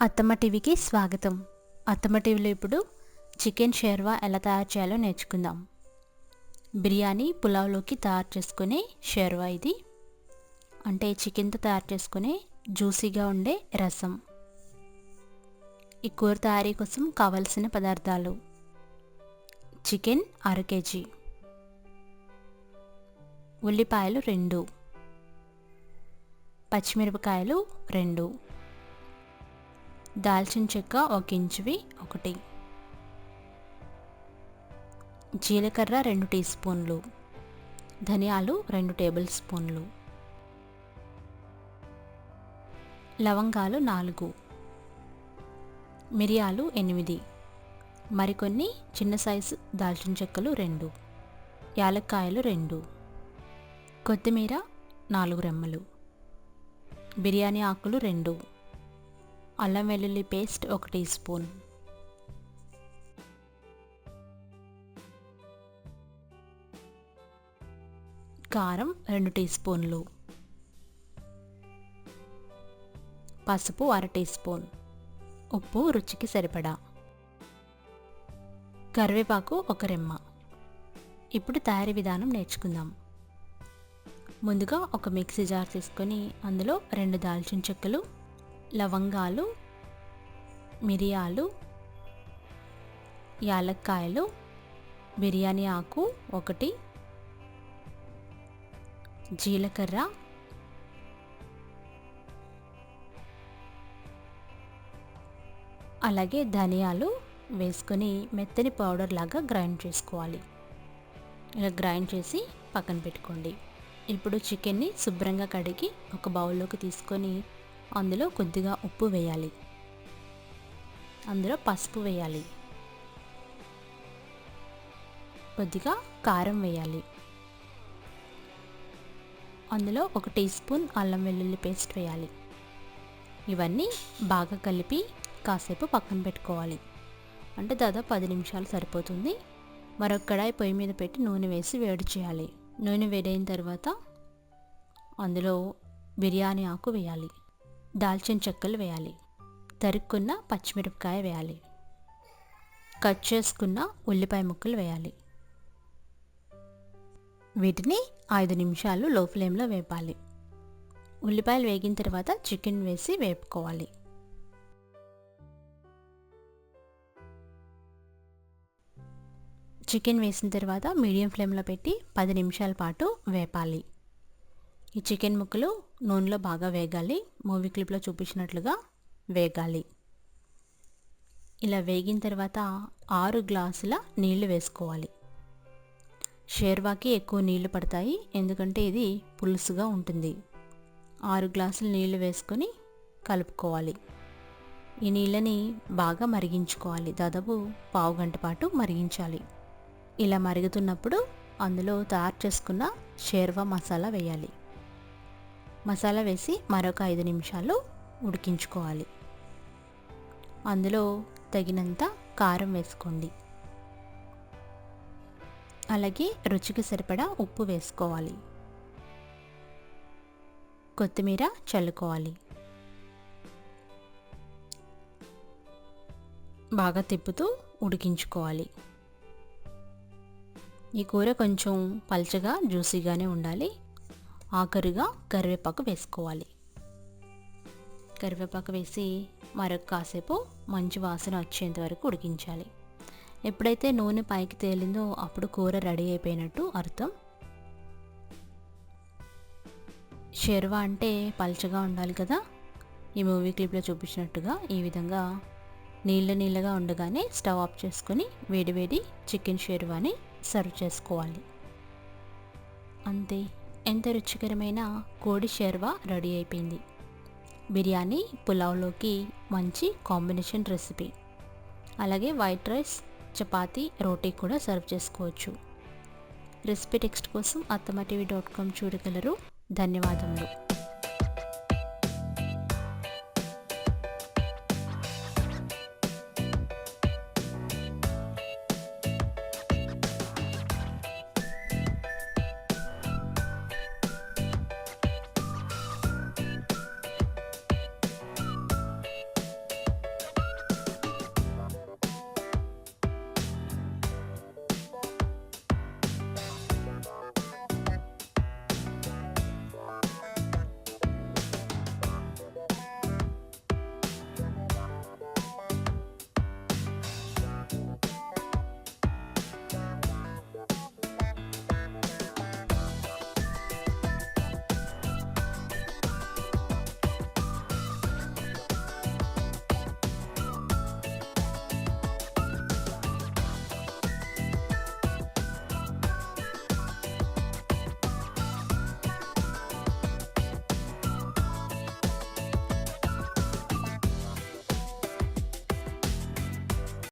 అత్తమ్మ టీవీకి స్వాగతం. అత్తమ్మ టీవీలో ఇప్పుడు చికెన్ షేర్వా ఎలా తయారు చేయాలో నేర్చుకుందాం. బిర్యానీ పులావ్లోకి తయారు చేసుకునే షేర్వా ఇది. అంటే చికెన్తో తయారు చేసుకునే జ్యూసీగా ఉండే రసం. ఈ కూర తయారీ కోసం కావలసిన పదార్థాలు: చికెన్ 1/2 kg, ఉల్లిపాయలు 2, పచ్చిమిరపకాయలు 2, దాల్చిన చెక్క 1 ఇంచువి 1, జీలకర్ర 2 టీ స్పూన్లు, ధనియాలు 2 టేబుల్ స్పూన్లు, లవంగాలు 4, మిరియాలు 8, మరికొన్ని చిన్న సైజు దాల్చిన చెక్కలు 2, యాలక్కాయలు 2, కొత్తిమీర 4 రెమ్మలు, బిర్యానీ ఆకులు 2, అల్లం వెల్లుల్లి పేస్ట్ 1 టీ స్పూన్, కారం 2 టీ స్పూన్లు, పసుపు 1/2 టీ స్పూన్, ఉప్పు రుచికి సరిపడా, కరివేపాకు 1 రెమ్మ. ఇప్పుడు తయారీ విధానం నేర్చుకుందాం. ముందుగా ఒక మిక్సీ జార్ తీసుకొని అందులో 2 దాల్చిన చెక్కలు, లవంగాలు, మిరియాలు, యాలక్కాయలు, బిర్యానీ ఆకు 1, జీలకర్ర, అలాగే ధనియాలు వేసుకొని మెత్తని పౌడర్ లాగా గ్రైండ్ చేసుకోవాలి. ఇలా గ్రైండ్ చేసి పక్కన పెట్టుకోండి. ఇప్పుడు చికెన్ని శుభ్రంగా కడిగి ఒక బౌల్లోకి తీసుకొని అందులో కొద్దిగా ఉప్పు వేయాలి, అందులో పసుపు వేయాలి, కొద్దిగా కారం వేయాలి, అందులో 1 టీ స్పూన్ అల్లం వెల్లుల్లి పేస్ట్ వేయాలి. ఇవన్నీ బాగా కలిపి కాసేపు పక్కన పెట్టుకోవాలి. అంటే దాదాపు 10 నిమిషాలు సరిపోతుంది. మరొక కడాయి పొయ్యి మీద పెట్టి నూనె వేసి వేడి చేయాలి. నూనె వేడైన తర్వాత అందులో బిర్యానీ ఆకు వేయాలి, దాల్చిన చెక్కలు వేయాలి, తరుక్కున్న పచ్చిమిరపకాయ వేయాలి, కట్ చేసుకున్న ఉల్లిపాయ ముక్కలు వేయాలి. వీటిని 5 నిమిషాలు లో ఫ్లేమ్లో వేపాలి. ఉల్లిపాయలు వేగిన తర్వాత చికెన్ వేసి వేపుకోవాలి. చికెన్ వేసిన తర్వాత మీడియం ఫ్లేమ్లో పెట్టి 10 నిమిషాల పాటు వేపాలి. ఈ చికెన్ ముక్కలు నూనెలో బాగా వేగాలి, మూవీ క్లిప్లో చూపించినట్లుగా వేగాలి. ఇలా వేగిన తర్వాత 6 గ్లాసుల నీళ్లు వేసుకోవాలి. షేర్వాకి ఎక్కువ నీళ్లు పడతాయి, ఎందుకంటే ఇది పులుసుగా ఉంటుంది. 6 గ్లాసుల నీళ్లు వేసుకొని కలుపుకోవాలి. ఈ నీళ్ళని బాగా మరిగించుకోవాలి. దాదాపు పావు గంట పాటు మరిగించాలి. ఇలా మరుగుతున్నప్పుడు అందులో తయారు చేసుకున్న షేర్వా మసాలా వేయాలి. మసాలా వేసి మరొక 5 నిమిషాలు ఉడికించుకోవాలి. అందులో తగినంత కారం వేసుకోండి, అలాగే రుచికి సరిపడా ఉప్పు వేసుకోవాలి, కొత్తిమీర చల్లుకోవాలి. బాగా తిప్పుతూ ఉడికించుకోవాలి. ఈ కూర కొంచెం పల్చగా జ్యూసీగానే ఉండాలి. ఆఖరుగా కరివేపాకు వేసుకోవాలి. కరివేపాకు వేసి మరొక కాసేపు మంచి వాసన వచ్చేంత వరకు ఉడికించాలి. ఎప్పుడైతే నూనె పైకి తేలిందో అప్పుడు కూర రెడీ అయిపోయినట్టు అర్థం. షేర్వా అంటే పల్చగా ఉండాలి కదా. ఈ మూవీ క్లిప్లో చూపించినట్టుగా ఈ విధంగా నీళ్ళగా ఉండగానే స్టవ్ ఆఫ్ చేసుకొని వేడివేడి చికెన్ షేర్వాని సర్వ్ చేసుకోవాలి. అంతే, ఎంత రుచికరమైన కోడి షేర్వా రెడీ అయిపోయింది. బిర్యానీ పులావ్లోకి మంచి కాంబినేషన్ రెసిపీ. అలాగే వైట్ రైస్, చపాతీ, రోటీ కూడా సర్వ్ చేసుకోవచ్చు. రెసిపీ టెక్స్ట్ కోసం attamaTV.com చూడగలరు. ధన్యవాదములు.